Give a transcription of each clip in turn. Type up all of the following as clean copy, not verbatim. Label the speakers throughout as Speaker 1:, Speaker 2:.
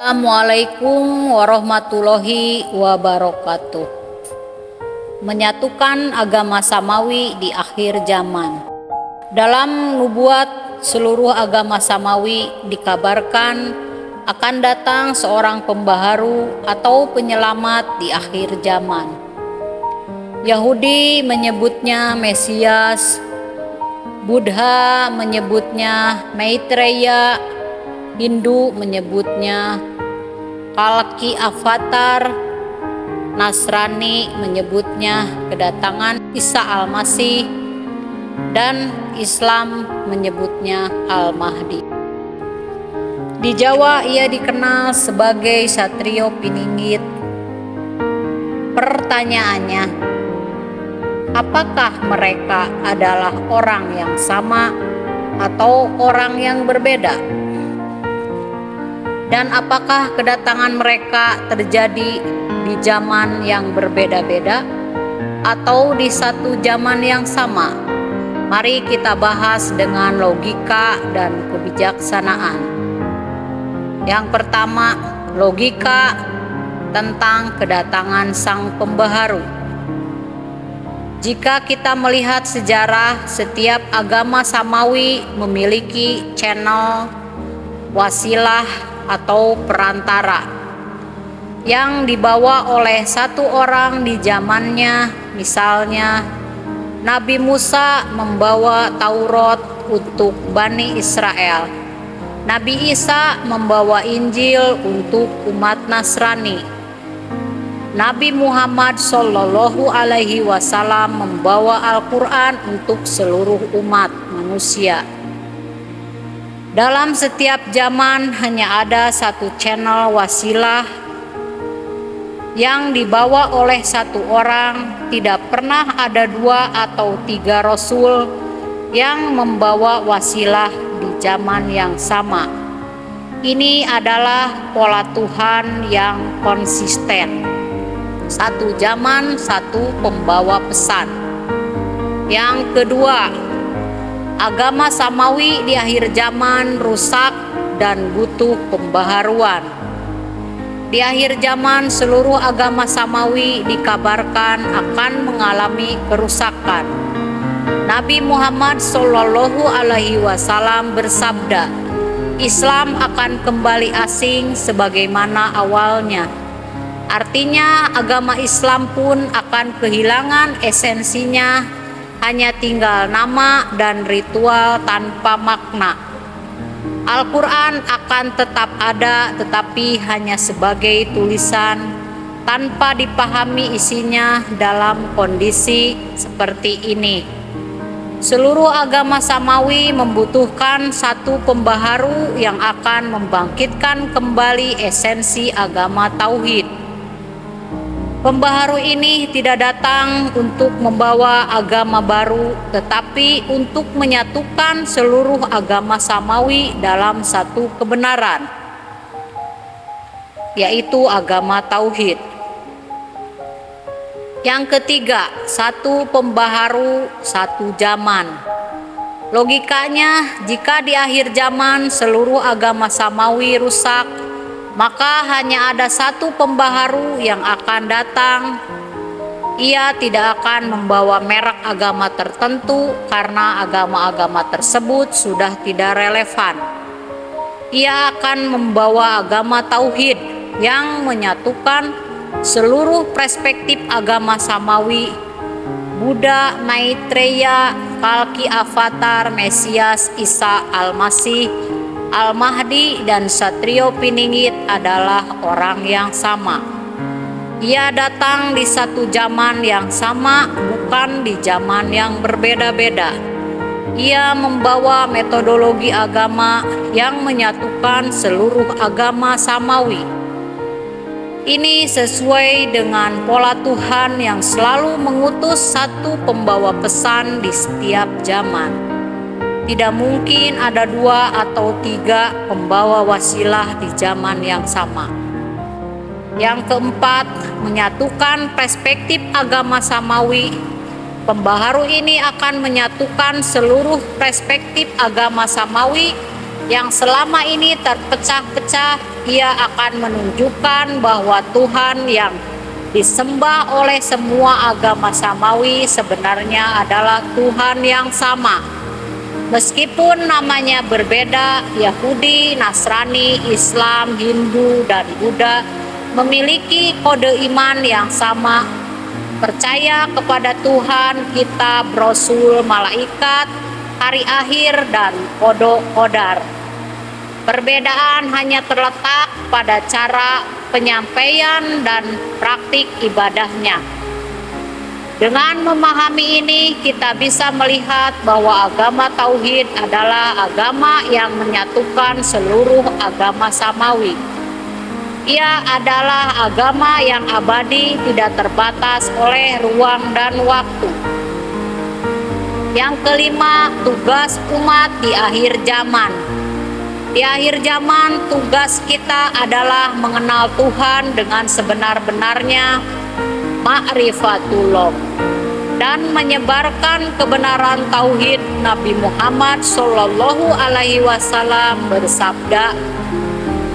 Speaker 1: Assalamualaikum warahmatullahi wabarakatuh. Menyatukan agama samawi di akhir zaman. Dalam nubuat seluruh agama samawi dikabarkan akan datang seorang pembaharu atau penyelamat di akhir zaman. Yahudi menyebutnya Mesias, Buddha menyebutnya Maitreya, Hindu menyebutnya Kalki Avatar, Nasrani menyebutnya kedatangan Isa Al-Masih, dan Islam menyebutnya Al-Mahdi. Di Jawa ia dikenal sebagai Satrio Piningit. Pertanyaannya, apakah mereka adalah orang yang sama atau orang yang berbeda? Dan apakah kedatangan mereka terjadi di zaman yang berbeda-beda atau di satu zaman yang sama? Mari kita bahas dengan logika dan kebijaksanaan. Yang pertama, logika tentang kedatangan sang pembaharu. Jika kita melihat sejarah, setiap agama samawi memiliki channel, wasilah, atau perantara yang dibawa oleh satu orang di zamannya. Misalnya, Nabi Musa membawa Taurat untuk Bani Israel, Nabi Isa membawa Injil untuk umat Nasrani, Nabi Muhammad Shallallahu Alaihi Wasallam membawa Al-Quran untuk seluruh umat manusia. Dalam setiap zaman hanya ada satu channel wasilah yang dibawa oleh satu orang. Tidak pernah ada 2 atau 3 rasul yang membawa wasilah di zaman yang sama. Ini adalah pola Tuhan yang konsisten. Satu zaman, satu pembawa pesan. Yang kedua, agama samawi di akhir zaman rusak dan butuh pembaharuan. Di akhir zaman seluruh agama samawi dikabarkan akan mengalami kerusakan. Nabi Muhammad Shallallahu Alaihi Wasallam bersabda, Islam akan kembali asing sebagaimana awalnya. Artinya agama Islam pun akan kehilangan esensinya, hanya tinggal nama dan ritual tanpa makna. Al-Quran akan tetap ada, tetapi hanya sebagai tulisan tanpa dipahami isinya dalam kondisi seperti ini. Seluruh agama samawi membutuhkan satu pembaharu yang akan membangkitkan kembali esensi agama tauhid. Pembaharu ini tidak datang untuk membawa agama baru, tetapi untuk menyatukan seluruh agama samawi dalam satu kebenaran, yaitu agama tauhid. Yang ketiga, satu pembaharu, satu zaman. Logikanya, jika di akhir zaman seluruh agama samawi rusak, maka hanya ada satu pembaharu yang akan datang. Ia tidak akan membawa merek agama tertentu karena agama-agama tersebut sudah tidak relevan. Ia akan membawa agama tauhid yang menyatukan seluruh perspektif agama samawi. Buddha, Maitreya, Kalki Avatar, Mesias, Isa Al-Masih, Al-Mahdi, dan Satrio Piningit adalah orang yang sama. Ia datang di satu zaman yang sama, bukan di zaman yang berbeda-beda. Ia membawa metodologi agama yang menyatukan seluruh agama samawi. Ini sesuai dengan pola Tuhan yang selalu mengutus satu pembawa pesan di setiap zaman. Tidak mungkin ada 2 atau 3 pembawa wasilah di zaman yang sama. Yang keempat, menyatukan perspektif agama samawi. Pembaharu ini akan menyatukan seluruh perspektif agama samawi yang selama ini terpecah-pecah ia akan menunjukkan bahwa Tuhan yang disembah oleh semua agama samawi sebenarnya adalah Tuhan yang sama. Meskipun namanya berbeda, Yahudi, Nasrani, Islam, Hindu, dan Buddha memiliki kode iman yang sama, percaya kepada Tuhan, kitab, rasul, malaikat, hari akhir, dan qadar. Perbedaan hanya terletak pada cara penyampaian dan praktik ibadahnya. Dengan memahami ini, kita bisa melihat bahwa agama Tauhid adalah agama yang menyatukan seluruh agama samawi. Ia adalah agama yang abadi, tidak terbatas oleh ruang dan waktu. Yang kelima, tugas umat di akhir zaman. Di akhir zaman, tugas kita adalah mengenal Tuhan dengan sebenar-benarnya, ma'rifatullah, dan menyebarkan kebenaran tauhid. Nabi Muhammad Shallallahu Alaihi Wasallam bersabda,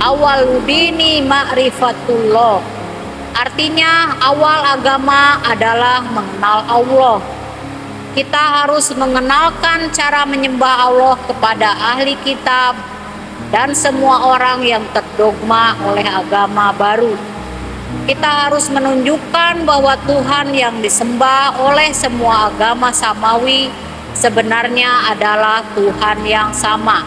Speaker 1: "Awaludini ma'rifatullah." Artinya, awal agama adalah mengenal Allah. Kita harus mengenalkan cara menyembah Allah kepada ahli kitab dan semua orang yang terdogma oleh agama baru. Kita harus menunjukkan bahwa Tuhan yang disembah oleh semua agama samawi sebenarnya adalah Tuhan yang sama.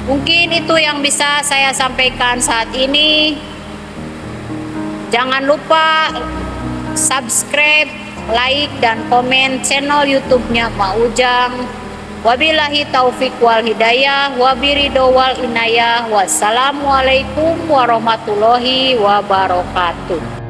Speaker 1: Mungkin itu yang bisa saya sampaikan saat ini. Jangan lupa subscribe, like, dan komen channel YouTube-nya Mak Ujang. Wabillahi taufik wal hidayah, wabiridho wal inayah. Wassalamualaikum warahmatullahi wabarakatuh.